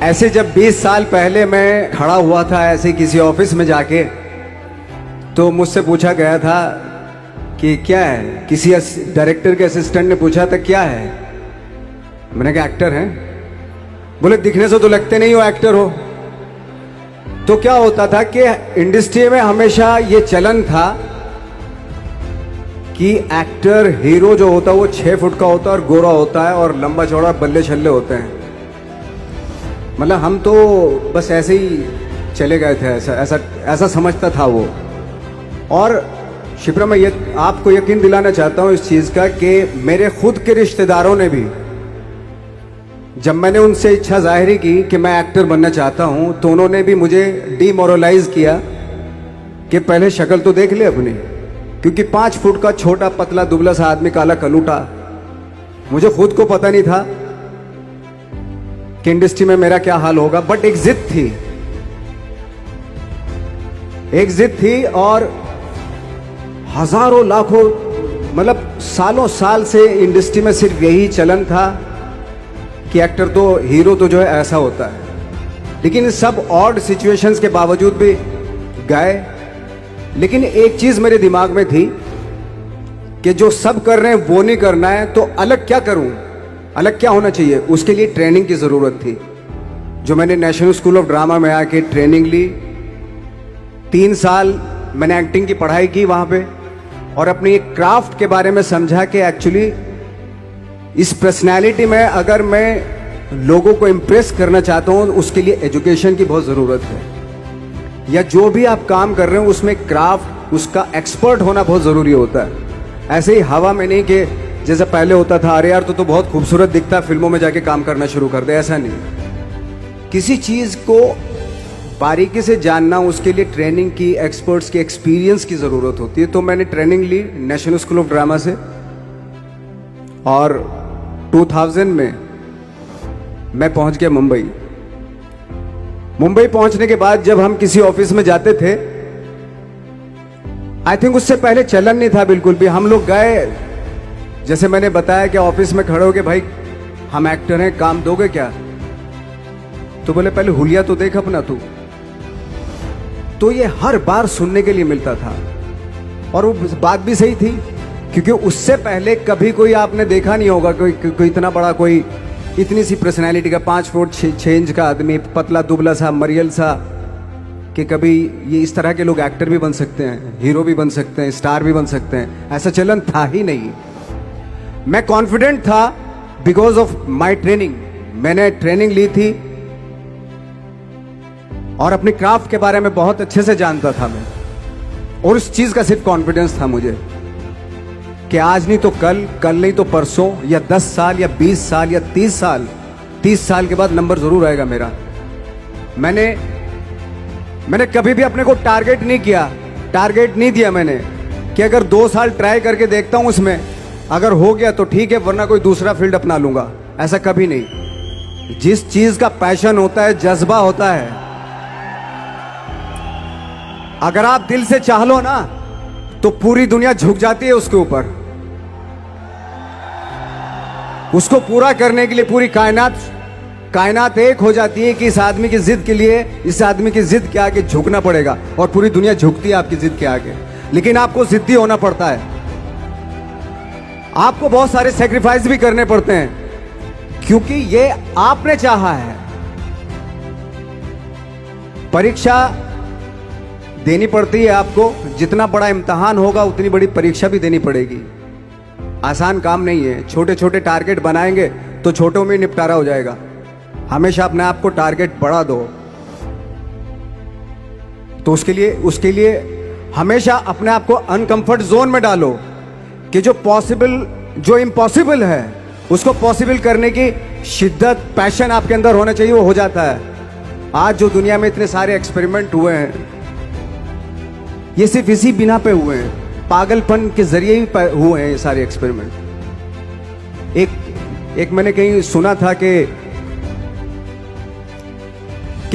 ऐसे जब 20 साल पहले मैं खड़ा हुआ था ऐसे किसी ऑफिस में जाके, तो मुझसे पूछा गया था कि क्या है। किसी डायरेक्टर के असिस्टेंट ने पूछा था क्या है। मैंने कहा एक्टर हैं। बोले दिखने से तो लगते नहीं हो एक्टर हो। तो क्या होता था कि इंडस्ट्री में हमेशा ये चलन था कि एक्टर हीरो जो होता है वो 6 फुट का होता है और गोरा होता है और लंबा चौड़ा बल्ले छल्ले होते हैं। मतलब हम तो बस ऐसे ही चले गए थे, ऐसा समझता था वो। और शिप्रा, मैं आपको यकीन दिलाना चाहता हूं इस चीज का कि मेरे खुद के रिश्तेदारों ने भी, जब मैंने उनसे इच्छा जाहिर की कि मैं एक्टर बनना चाहता हूं, तो उन्होंने भी मुझे डीमोरलाइज किया कि पहले शक्ल तो देख ले अपनी, क्योंकि 5 फुट का छोटा पतला दुबला सा आदमी, काला कलूटा। मुझे खुद को पता नहीं था कि इंडस्ट्री में मेरा क्या हाल होगा, बट एक जिद थी और हजारों लाखों, मतलब सालों साल से इंडस्ट्री में सिर्फ यही चलन था कि एक्टर तो, हीरो तो जो है ऐसा होता है। लेकिन सब ऑड सिचुएशंस के बावजूद भी गए। लेकिन एक चीज मेरे दिमाग में थी कि जो सब कर रहे हैं वो नहीं करना है, तो अलग क्या करूं, अलग क्या होना चाहिए। उसके लिए ट्रेनिंग की जरूरत थी, जो मैंने नेशनल स्कूल ऑफ ड्रामा में आके ट्रेनिंग ली। 3 साल मैंने एक्टिंग की पढ़ाई की वहां पे, और अपनी एक क्राफ्ट के बारे में समझा कि एक्चुअली इस पर्सनैलिटी में अगर मैं लोगों को इम्प्रेस करना चाहता हूं, उसके लिए एजुकेशन की बहुत ज़रूरत है। या जो भी आप काम कर रहे हो उसमें क्राफ्ट, उसका एक्सपर्ट होना बहुत ज़रूरी होता है। ऐसे ही हवा में नहीं कि जैसे पहले होता था, अरे यार तो बहुत खूबसूरत दिखता है, फिल्मों में जाके काम करना शुरू कर दे, ऐसा नहीं। किसी चीज़ को बारीकी से जानना, उसके लिए ट्रेनिंग की, एक्सपर्ट्स की, एक्सपीरियंस की ज़रूरत होती है। तो मैंने ट्रेनिंग ली नेशनल स्कूल ऑफ ड्रामा से, और 2000 में मैं पहुंच गया मुंबई। मुंबई पहुंचने के बाद जब हम किसी ऑफिस में जाते थे, आई थिंक उससे पहले चलन नहीं था बिल्कुल भी। हम लोग गए, जैसे मैंने बताया कि ऑफिस में खड़े हो के, भाई हम एक्टर हैं, काम दोगे क्या? तो बोले पहले हुलिया तो देख अपना तू। तो ये हर बार सुनने के लिए मिलता था, और वो बात भी सही थी, क्योंकि उससे पहले कभी कोई आपने देखा नहीं होगा कोई इतना बड़ा, कोई इतनी सी पर्सनैलिटी का 5 फुट 6 इंच का आदमी, पतला दुबला सा मरियल सा, कि कभी ये इस तरह के लोग एक्टर भी बन सकते हैं, हीरो भी बन सकते हैं, स्टार भी बन सकते हैं। ऐसा चलन था ही नहीं। मैं कॉन्फिडेंट था बिकॉज ऑफ माई ट्रेनिंग। मैंने ट्रेनिंग ली थी और अपनी क्राफ्ट के बारे में बहुत अच्छे से जानता था मैं, और उस चीज का सिर्फ कॉन्फिडेंस था मुझे कि आज नहीं तो कल, कल नहीं तो परसों, या 10 साल या 20 साल या 30 साल के बाद नंबर जरूर आएगा मेरा। मैंने कभी भी अपने को टारगेट नहीं दिया मैंने कि अगर 2 साल ट्राई करके देखता हूं, उसमें अगर हो गया तो ठीक है, वरना कोई दूसरा फील्ड अपना लूंगा। ऐसा कभी नहीं। जिस चीज का पैशन होता है, जज्बा होता है, अगर आप दिल से चाह लो ना, तो पूरी दुनिया झुक जाती है उसके ऊपर। उसको पूरा करने के लिए पूरी कायनात एक हो जाती है कि इस आदमी की जिद के लिए, इस आदमी की जिद के आगे झुकना पड़ेगा, और पूरी दुनिया झुकती है आपकी जिद के आगे। लेकिन आपको जिद्दी होना पड़ता है, आपको बहुत सारे सेक्रीफाइस भी करने पड़ते हैं, क्योंकि ये आपने चाहा है। परीक्षा देनी पड़ती है आपको, जितना बड़ा इम्तिहान होगा उतनी बड़ी परीक्षा भी देनी पड़ेगी। आसान काम नहीं है। छोटे छोटे टारगेट बनाएंगे तो छोटों में निपटारा हो जाएगा। हमेशा अपने आप को टारगेट बढ़ा दो। तो उसके लिए हमेशा अपने आप को अनकंफर्ट जोन में डालो, कि जो इम्पॉसिबल है उसको पॉसिबल करने की शिद्दत, पैशन आपके अंदर होना चाहिए, वो हो जाता है। आज जो दुनिया में इतने सारे एक्सपेरिमेंट हुए हैं, ये सिर्फ इसी बिना पे हुए हैं, पागलपन के जरिए ही हुए हैं ये सारे एक्सपेरिमेंट। एक मैंने कहीं सुना था कि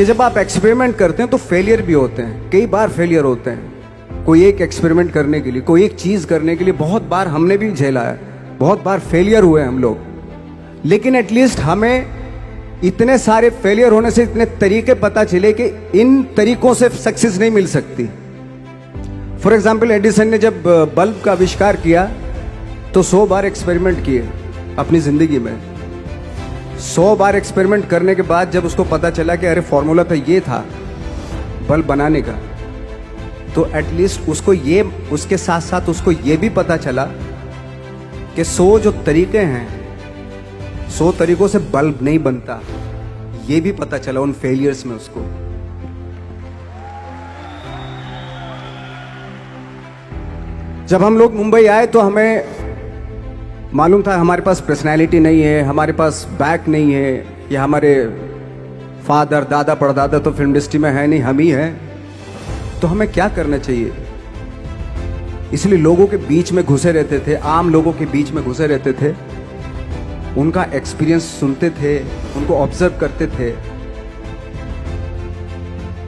जब आप एक्सपेरिमेंट करते हैं तो फेलियर भी होते हैं, कई बार फेलियर होते हैं। कोई एक एक्सपेरिमेंट करने के लिए, कोई एक चीज करने के लिए बहुत बार हमने भी झेला है, बहुत बार फेलियर हुए हम लोग। लेकिन एटलीस्ट हमें इतने सारे फेलियर होने से इतने तरीके पता चले कि इन तरीकों से सक्सेस नहीं मिल सकती। फॉर एग्जाम्पल, एडिसन ने जब बल्ब का आविष्कार किया तो 100 बार एक्सपेरिमेंट किए अपनी जिंदगी में। 100 बार एक्सपेरिमेंट करने के बाद जब उसको पता चला कि अरे फॉर्मूला तो ये था बल्ब बनाने का, तो एटलीस्ट उसको ये, उसके साथ साथ उसको ये भी पता चला कि 100 जो तरीके हैं, 100 तरीकों से बल्ब नहीं बनता, ये भी पता चला उन फेलियर्स में उसको। जब हम लोग मुंबई आए तो हमें मालूम था हमारे पास पर्सनैलिटी नहीं है, हमारे पास बैक नहीं है, या हमारे फादर दादा परदादा तो फिल्म इंडस्ट्री में है नहीं, हम ही हैं, तो हमें क्या करना चाहिए। इसलिए लोगों के बीच में घुसे रहते थे, आम लोगों के बीच में घुसे रहते थे, उनका एक्सपीरियंस सुनते थे, उनको ऑब्जर्व करते थे।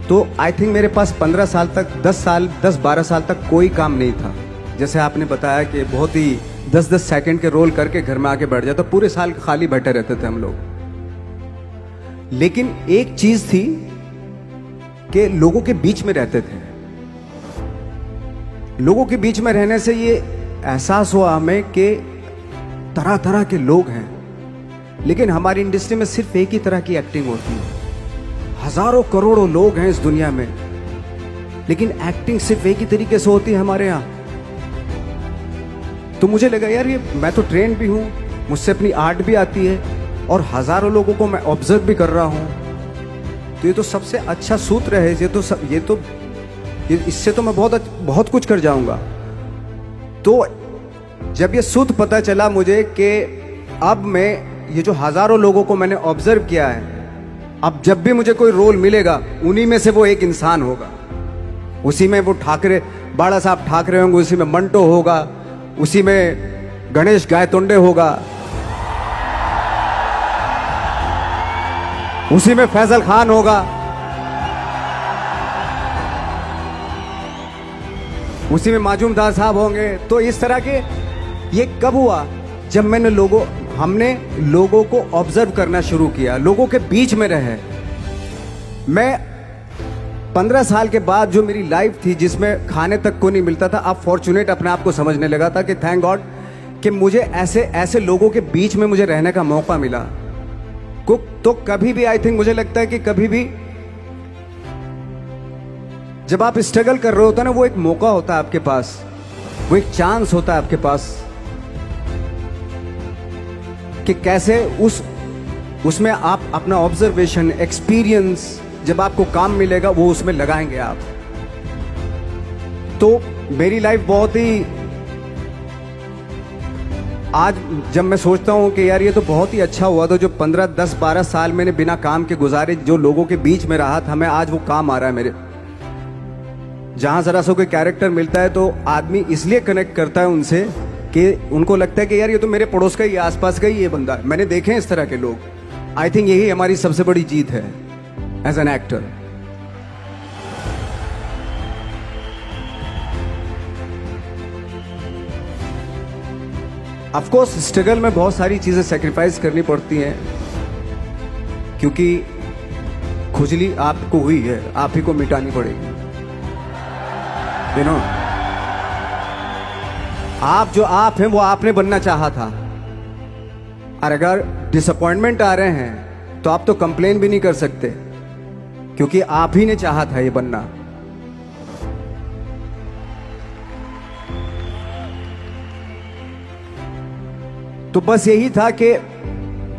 तो आई थिंक मेरे पास 15 साल तक, 10-12 साल तक कोई काम नहीं था। जैसे आपने बताया कि बहुत ही 10-10 सेकंड के रोल करके घर में आके बैठ जाता, पूरे साल खाली बैठे रहते थे हम लोग। लेकिन एक चीज थी कि लोगों के बीच में रहते थे। लोगों के बीच में रहने से ये एहसास हुआ हमें कि तरह तरह के लोग हैं, लेकिन हमारी इंडस्ट्री में सिर्फ एक ही तरह की एक्टिंग होती है। हजारों करोड़ों लोग हैं इस दुनिया में, लेकिन एक्टिंग सिर्फ एक ही तरीके से होती है हमारे यहां। तो मुझे लगा यार, ये मैं तो ट्रेन भी हूं, मुझसे अपनी आर्ट भी आती है, और हजारों लोगों को मैं ऑब्जर्व भी कर रहा हूं, तो ये तो सबसे अच्छा सूत्र है। इससे तो मैं बहुत कुछ कर जाऊंगा। तो जब ये सूत्र पता चला मुझे कि अब मैं ये जो हजारों लोगों को मैंने ऑब्जर्व किया है, अब जब भी मुझे कोई रोल मिलेगा उन्हीं में से वो एक इंसान होगा। उसी में वो ठाकरे, बाला साहब ठाकरे होंगे, उसी में मंटो होगा, उसी में गणेश गायतोंडे होगा, उसी में फैजल खान होगा, उसी में माजूमदार साहब होंगे। तो इस तरह के, ये कब हुआ? जब हमने लोगों को ऑब्जर्व करना शुरू किया, लोगों के बीच में रहे। मैं 15 साल के बाद जो मेरी लाइफ थी, जिसमें खाने तक को नहीं मिलता था, अब फॉर्चुनेट अपने आप को समझने लगा था कि थैंक गॉड कि मुझे ऐसे लोगों के बीच में मुझे रहने का मौका मिला। तो कभी भी, आई थिंक मुझे लगता है कि कभी भी जब आप स्ट्रगल कर रहे होते ना, वो एक मौका होता है आपके पास, वो एक चांस होता है आपके पास कि कैसे उसमें आप अपना ऑब्जर्वेशन, एक्सपीरियंस, जब आपको काम मिलेगा वो उसमें लगाएंगे आप। तो मेरी लाइफ बहुत ही, आज जब मैं सोचता हूं कि यार ये तो बहुत ही अच्छा हुआ था जो 15, 10, 12 साल मैंने बिना काम के गुजारे, जो लोगों के बीच में रहा था, मैं आज वो काम आ रहा है मेरे। जहां जरा सा कोई कैरेक्टर मिलता है तो आदमी इसलिए कनेक्ट करता है उनसे कि उनको लगता है कि यार ये तो मेरे पड़ोस का ही, आसपास का ही ये बंदा। मैंने देखे हैं इस तरह के लोग। आई थिंक यही हमारी सबसे बड़ी जीत है as an actor. Of course struggle में बहुत सारी चीजें सेक्रीफाइस करनी पड़ती हैं, क्योंकि खुजली आपको हुई है, आप ही को मिटानी पड़ेगी। यू नो, आप जो आप हैं वो आपने बनना चाहा था, और अगर डिसअपॉइंटमेंट आ रहे हैं तो आप तो कंप्लेन भी नहीं कर सकते, क्योंकि आप ही ने चाहा था ये बनना। तो बस यही था कि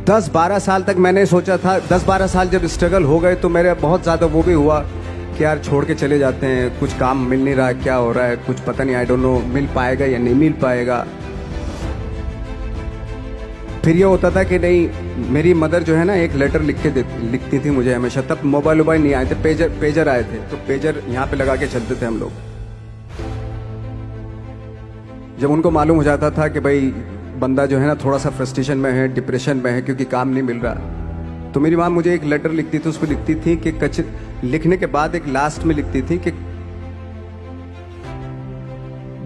10-12 साल तक मैंने सोचा था, 10-12 साल जब स्ट्रगल हो गए तो मेरे बहुत ज़्यादा वो भी हुआ कि यार छोड़ के चले जाते हैं, कुछ काम मिल नहीं रहा, क्या हो रहा है, कुछ पता नहीं, आई डोंट नो मिल पाएगा या नहीं मिल पाएगा। फिर ये होता था कि नहीं, मेरी मदर जो है ना एक लेटर लिखती थी मुझे हमेशा। तब मोबाइल नहीं आए थे, पेजर आए थे, तो पेजर यहाँ पे लगा के चलते थे हम लोग। जब उनको मालूम हो जाता था कि भाई बंदा जो है ना थोड़ा सा फ्रस्ट्रेशन में है, डिप्रेशन में है, क्योंकि काम नहीं मिल रहा, तो मेरी माँ मुझे एक लेटर लिखती थी। उसको लिखती थी कि लिखने के बाद एक लास्ट में लिखती थी कि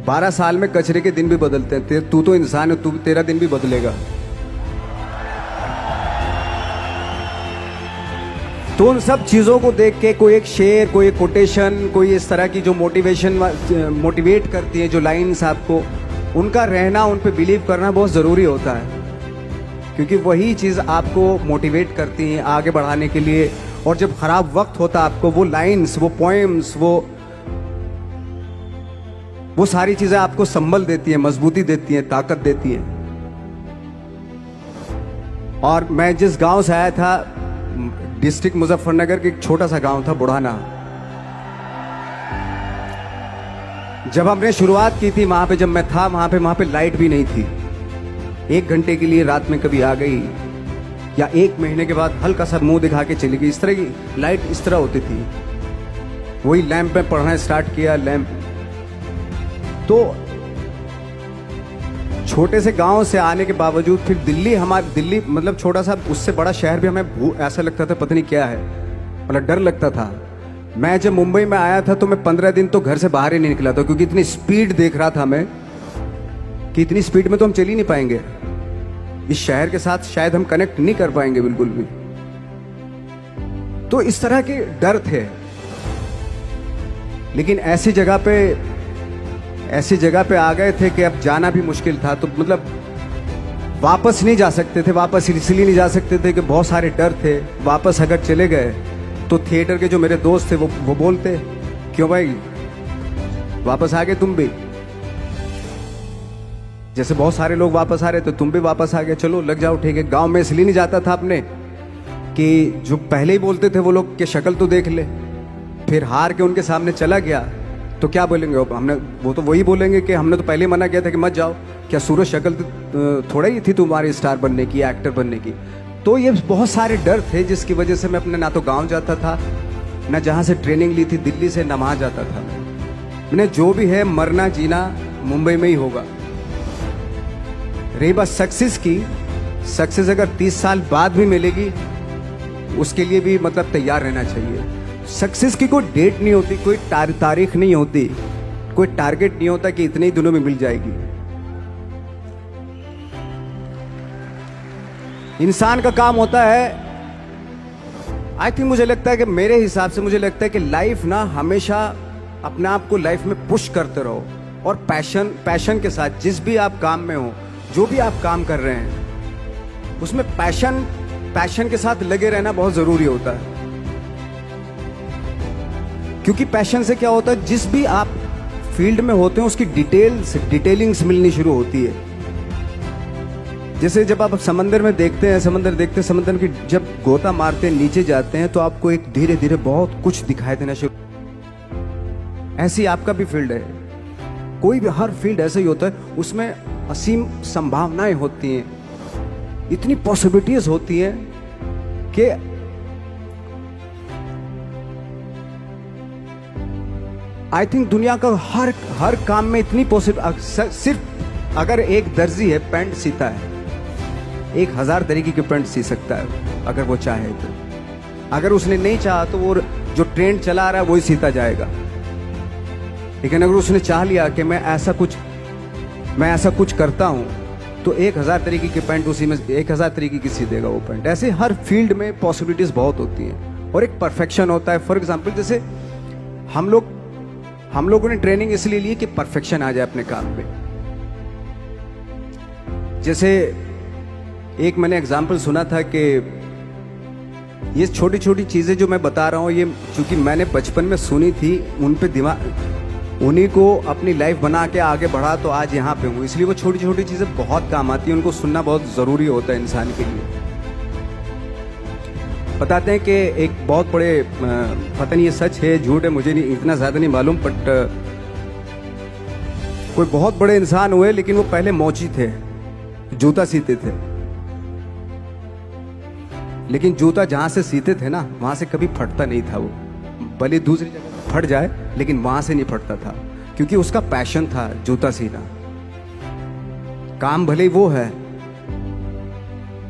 12 साल में कचरे के दिन भी बदलते हैं, तू तो इंसान है, तेरा दिन भी बदलेगा। तो उन सब चीज़ों को देख के कोई एक शेर, कोई एक कोटेशन, कोई इस तरह की जो मोटिवेट करती है जो लाइंस आपको, उनका रहना, उन पे बिलीव करना बहुत ज़रूरी होता है, क्योंकि वही चीज़ आपको मोटिवेट करती हैं आगे बढ़ाने के लिए। और जब खराब वक्त होता है आपको वो लाइंस, वो पोएम्स, वो सारी चीज़ें आपको संबल देती हैं, मजबूती देती हैं, ताकत देती हैं। और मैं जिस गांव से आया था, डिस्ट्रिक्ट मुजफ्फरनगर के एक छोटा सा गांव था बुढ़ाना। जब हमने शुरुआत की थी वहां पे, जब मैं था वहां पे लाइट भी नहीं थी। 1 घंटे के लिए रात में कभी आ गई, या 1 महीने के बाद हल्का सा मुंह दिखा के चली गई। इस तरह की लाइट इस तरह होती थी। वही लैंप में पढ़ना स्टार्ट किया, लैंप। तो छोटे से गांव से आने के बावजूद फिर दिल्ली मतलब छोटा सा, उससे बड़ा शहर भी हमें ऐसा लगता था पता नहीं क्या है, मतलब डर लगता था। मैं जब मुंबई में आया था तो मैं 15 दिन तो घर से बाहर ही नहीं निकला था, क्योंकि इतनी स्पीड देख रहा था मैं कि इतनी स्पीड में तो हम चल ही नहीं पाएंगे, इस शहर के साथ शायद हम कनेक्ट नहीं कर पाएंगे बिल्कुल भी। तो इस तरह के डर थे। लेकिन ऐसी जगह पे आ गए थे कि अब जाना भी मुश्किल था। तो मतलब वापस नहीं जा सकते थे। वापस इसलिए नहीं जा सकते थे कि बहुत सारे डर थे। वापस अगर चले गए तो थिएटर के जो मेरे दोस्त थे वो बोलते, क्यों भाई वापस आ गए तुम भी, जैसे बहुत सारे लोग वापस आ रहे थे तुम भी वापस आ गए, चलो लग जाओ ठीक है। गांव में इसलिए नहीं जाता था अपने कि जो पहले ही बोलते थे वो लोग के शक्ल तो देख ले, फिर हार के उनके सामने चला गया तो क्या बोलेंगे हमने, वो तो वही बोलेंगे कि हमने तो पहले ही मना किया था कि मत जाओ, क्या सूरज शक्ल थोड़ा ही थी तुम्हारी स्टार बनने की, एक्टर बनने की। तो ये बहुत सारे डर थे जिसकी वजह से मैं अपने ना तो गांव जाता था, ना जहां से ट्रेनिंग ली थी दिल्ली से, ना वहां जाता था। मैंने जो भी है मरना जीना मुंबई में ही होगा। रही बात सक्सेस की, सक्सेस अगर 30 साल बाद भी मिलेगी उसके लिए भी मतलब तैयार रहना चाहिए। सक्सेस की कोई डेट नहीं होती, कोई तारीख नहीं होती, कोई टारगेट नहीं होता कि इतने ही दिनों में मिल जाएगी। इंसान का काम होता है, आई थिंक मुझे लगता है कि मेरे हिसाब से मुझे लगता है कि लाइफ ना हमेशा अपने आप को लाइफ में पुश करते रहो, और पैशन के साथ जिस भी आप काम में हो, जो भी आप काम कर रहे हैं उसमें पैशन के साथ लगे रहना बहुत जरूरी होता है। क्योंकि पैशन से क्या होता है, जिस भी आप फील्ड में होते हैं उसकी डिटेलिंग्स मिलनी शुरू होती है। जैसे जब आप समंदर में देखते हैं, समंदर की जब गोता मारते हैं, नीचे जाते हैं तो आपको एक धीरे धीरे बहुत कुछ दिखाई देना शुरू। ऐसी आपका भी फील्ड है, कोई भी हर फील्ड ऐसा ही होता है, उसमें असीम संभावनाएं होती हैं, इतनी पॉसिबिलिटीज होती हैं कि आई थिंक दुनिया का हर काम में इतनी सिर्फ अगर एक दर्जी है पैंट सीता है, 1000 तरीके की पैंट सी सकता है अगर वो चाहे तो। अगर उसने नहीं चाहा तो वो जो ट्रेंड चला रहा है वही सीता जाएगा। लेकिन अगर उसने चाह लिया कि मैं ऐसा कुछ करता हूं तो 1000 तरीके की पैंट उसी में 1000 तरीके की सी देगा वो पैंट। ऐसे हर फील्ड में पॉसिबिलिटीज बहुत होती हैं और एक परफेक्शन होता है। फॉर एग्जाम्पल जैसे हम लोगों ने ट्रेनिंग इसलिए ली कि परफेक्शन आ जाए अपने काम में। जैसे एक मैंने एग्जाम्पल सुना था कि ये छोटी छोटी चीजें जो मैं बता रहा हूं, ये चूंकि मैंने बचपन में सुनी थी, उन पे उन्हीं को अपनी लाइफ बना के आगे बढ़ा तो आज यहाँ पे हूँ। इसलिए वो छोटी छोटी चीजें बहुत काम आती हैं, उनको सुनना बहुत जरूरी होता है इंसान के लिए। बताते हैं कि एक बहुत बड़े, पता नहीं ये सच है झूठ है मुझे नहीं इतना ज्यादा नहीं मालूम, बट कोई बहुत बड़े इंसान हुए, लेकिन वो पहले मोची थे, जूता सीते थे। लेकिन जूता जहां से सीते थे ना वहां से कभी फटता नहीं था वो, भले दूसरी जगह फट जाए लेकिन वहां से नहीं फटता था, क्योंकि उसका पैशन था जूता सीना। काम भले ही वो है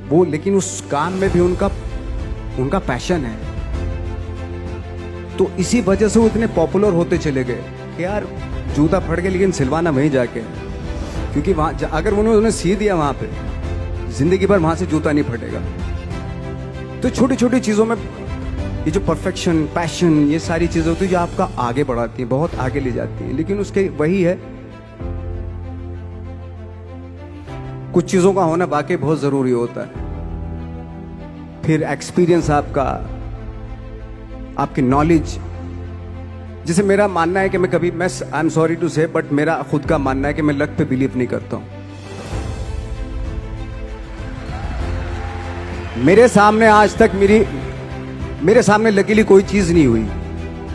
वो, लेकिन उस काम में भी उनका पैशन है। तो इसी वजह से वो इतने पॉपुलर होते चले गए कि यार जूता फट गया लेकिन सिलवाना वहीं जाके, क्योंकि वहां अगर उन्होंने सी दिया वहां पे जिंदगी भर वहां से जूता नहीं फटेगा। तो छोटी छोटी चीजों में ये जो परफेक्शन, पैशन, ये सारी चीजें होती है जो आपका आगे बढ़ाती हैं, बहुत आगे ले जाती हैं। लेकिन उसके वही है, कुछ चीजों का होना वाकई बहुत जरूरी होता है। फिर एक्सपीरियंस आपका, आपकी नॉलेज। जैसे मेरा मानना है कि मैं कभी, मैं आई एम सॉरी टू से, बट मेरा खुद का मानना है कि मैं लक पे बिलीव नहीं करता हूं। मेरे सामने आज तक मेरे सामने लकीली कोई चीज नहीं हुई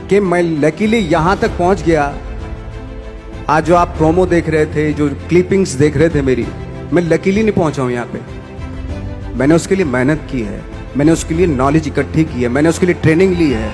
कि मैं लकीली यहां तक पहुंच गया। आज जो आप प्रोमो देख रहे थे, जो क्लिपिंग्स देख रहे थे मेरी, मैं लकीली नहीं पहुंचा हूं यहां पे। मैंने उसके लिए मेहनत की है, मैंने उसके लिए नॉलेज इकट्ठी की है, मैंने उसके लिए ट्रेनिंग ली है।